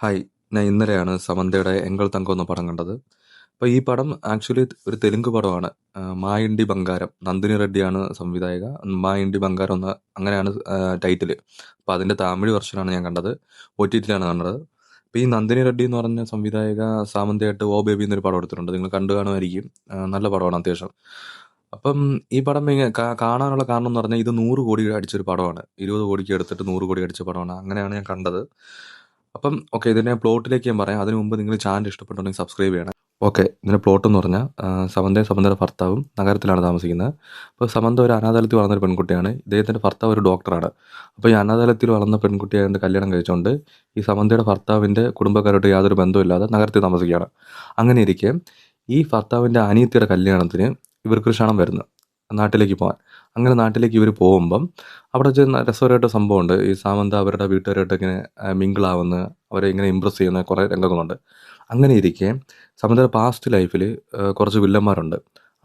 Hi. ഞാൻ ഇന്നലെയാണ് സമന്തയുടെ 'എങ്കൽ തങ്കം' എന്ന പടം കണ്ടത്. അപ്പോൾ ഈ പടം ആക്ച്വലി ഒരു തെലുങ്ക് പടമാണ്. മായിൻഡി ബംഗാരം. നന്ദിനി റെഡ്ഡിയാണ് സംവിധായിക. മായിൻഡി ബംഗാരം എന്ന അങ്ങനെയാണ് ടൈറ്റില്. അപ്പോൾ അതിൻ്റെ തമിഴ് വെർഷനാണ് ഞാൻ കണ്ടത്. OTTയിലാണ് കണ്ടത്. അപ്പോൾ ഈ നന്ദിനി റെഡ്ഡി എന്ന് പറഞ്ഞ സംവിധായിക സാമന്തയായിട്ട് 'ഓ ബേബി' എന്നൊരു പടം എടുത്തിട്ടുണ്ട്. നിങ്ങൾ കണ്ടു കാണുമായിരിക്കും. നല്ല പടമാണ് അത്യാവശ്യം. അപ്പം ഈ പടം കാണാനുള്ള കാരണം എന്ന് പറഞ്ഞാൽ ഇത് 100 കോടി അടിച്ചൊരു പടമാണ്. 20 കോടിക്ക് എടുത്തിട്ട് 100 കോടി അടിച്ച പടമാണ്. അങ്ങനെയാണ് ഞാൻ കണ്ടത്. അപ്പം ഓക്കെ, ഇതിൻ്റെ പ്ലോട്ടിലേക്ക് ഞാൻ പറയാം. അതിന് മുമ്പ് നിങ്ങൾ ചാനൽ ഇഷ്ടപ്പെട്ടുണ്ടെങ്കിൽ സബ്സ്ക്രൈബ് ചെയ്യണം. ഓക്കെ, ഇതിൻ്റെ പ്ലോട്ട് എന്ന് പറഞ്ഞാൽ സമന്തയും സമന്തയുടെ ഭർത്താവും നഗരത്തിലാണ് താമസിക്കുന്നത്. അപ്പോൾ സമന്ത ഒരു അനാഥാലയത്തിൽ വളർന്നൊരു പെൺകുട്ടിയാണ്. ഇദ്ദേഹത്തിൻ്റെ ഭർത്താവ് ഒരു ഡോക്ടറാണ്. അപ്പോൾ ഈ അനാഥാലയത്തിൽ വളർന്ന പെൺകുട്ടിയായതുകൊണ്ട് കല്യാണം കഴിച്ചുകൊണ്ട് ഈ സമന്തയുടെ ഭർത്താവിൻ്റെ കുടുംബക്കാരോട്ട് യാതൊരു ബന്ധവുമില്ലാതെ നഗരത്തിൽ താമസിക്കുകയാണ്. അങ്ങനെ ഇരിക്കെ ഈ ഭർത്താവിൻ്റെ അനിയത്തിയുടെ കല്യാണത്തിന് ഇവർക്കൊരു ക്ഷണം വരുന്നു നാട്ടിലേക്ക് പോകാൻ. അങ്ങനെ നാട്ടിലേക്ക് ഇവർ പോകുമ്പം അവിടെ ചെന്ന് രസകരമായിട്ട് സംഭവമുണ്ട്. ഈ സാമന്ത അവരുടെ വീട്ടുകാരായിട്ട് ഇങ്ങനെ മിങ്കിളാവുന്ന, അവരെ ഇങ്ങനെ ഇമ്പ്രസ് ചെയ്യുന്ന കുറേ രംഗങ്ങളുണ്ട്. അങ്ങനെ ഇരിക്കെ സമന്തയുടെ പാസ്റ്റ് ലൈഫിൽ കുറച്ച് വില്ലന്മാരുണ്ട്.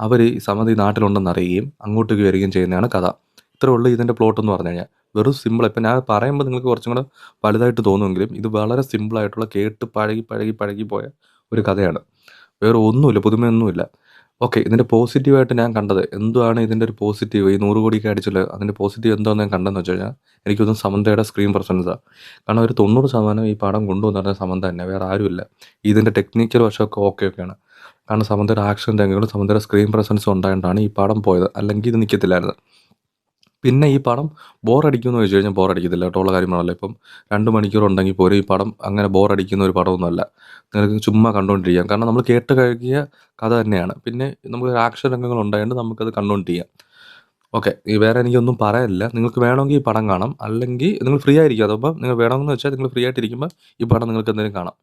അവർ ഈ സമന്ത ഈ നാട്ടിലുണ്ടെന്ന് അറിയുകയും അങ്ങോട്ടേക്ക് വരികയും ചെയ്യുന്നതാണ് കഥ. ഇത്രേ ഉള്ളൂ ഇതിൻ്റെ പ്ലോട്ട് എന്ന് പറഞ്ഞു കഴിഞ്ഞാൽ. വെറും സിമ്പിൾ. ഇപ്പം ഞാൻ പറയുമ്പോൾ നിങ്ങൾക്ക് കുറച്ചും കൂടെ വലുതായിട്ട് തോന്നുമെങ്കിലും ഇത് വളരെ സിമ്പിളായിട്ടുള്ള കേട്ട് പഴകി പഴകി പഴകി പോയ ഒരു കഥയാണ്. വേറെ ഒന്നുമില്ല, പുതുമയൊന്നുമില്ല. ഓക്കെ, ഇതിൻ്റെ പോസിറ്റീവായിട്ട് ഞാൻ കണ്ടത് എന്തുവാണ് ഇതിൻ്റെ ഒരു പോസിറ്റീവ്, ഈ 100 കോടിക്ക് അടിച്ചല്ലോ അതിൻ്റെ പോസിറ്റീവ് എന്താണെന്ന് ഞാൻ കണ്ടതെന്ന് വെച്ച് കഴിഞ്ഞാൽ എനിക്ക് തോന്നുന്നു സമന്തയുടെ സ്ക്രീൻ പ്രസൻസാണ്. കാരണം ഒരു 90% ഈ പടം കൊണ്ടുവന്ന് പറഞ്ഞാൽ സമന്ത തന്നെ, വേറെ ആരുമില്ല. ഇതിൻ്റെ ടെക്നിക്കൽ വശമൊക്കെ ഓക്കെയാണ്. കാരണം സമന്തയുടെ ആക്ഷൻ രംഗങ്ങളും സമന്തയുടെ സ്ക്രീൻ പ്രസൻസും ഉണ്ടായതുകൊണ്ടാണ് ഈ പടം പോയത്. അല്ലെങ്കിൽ ഇത് നിൽക്കത്തില്ലായിരുന്നു. പിന്നെ ഈ പടം ബോറടിക്കുമെന്ന് ചോദിച്ചു കഴിഞ്ഞാൽ ബോറടിക്കത്തില്ല കേട്ടോ, ഉള്ള കാര്യമാണല്ലോ. ഇപ്പം 2 മണിക്കൂർ ഉണ്ടെങ്കിൽ പോലും ഈ പടം അങ്ങനെ ബോറടിക്കുന്ന ഒരു പടമൊന്നുമല്ല. നിങ്ങൾക്ക് ചുമ്മാ കണ്ടുകൊണ്ടിരിക്കാം. കാരണം നമ്മൾ കേട്ട് കഴിഞ്ഞ കഥ തന്നെയാണ്. പിന്നെ നമുക്ക് ആക്ഷൻ രംഗങ്ങൾ ഉണ്ടായതുകൊണ്ട് നമുക്കത് കണ്ടുകൊണ്ടിരിക്കാം. ഓക്കെ, ഈ വേറെ എനിക്കൊന്നും പറയാനില്ല. നിങ്ങൾക്ക് വേണമെങ്കിൽ ഈ പടം കാണാം. അല്ലെങ്കിൽ നിങ്ങൾ ഫ്രീ ആയിരിക്കും. അതപ്പം നിങ്ങൾ വേണമെന്ന് വെച്ചാൽ നിങ്ങൾ ഫ്രീ ആയിട്ടിരിക്കുമ്പോൾ ഈ പടം നിങ്ങൾക്ക് എന്തെങ്കിലും കാണാം.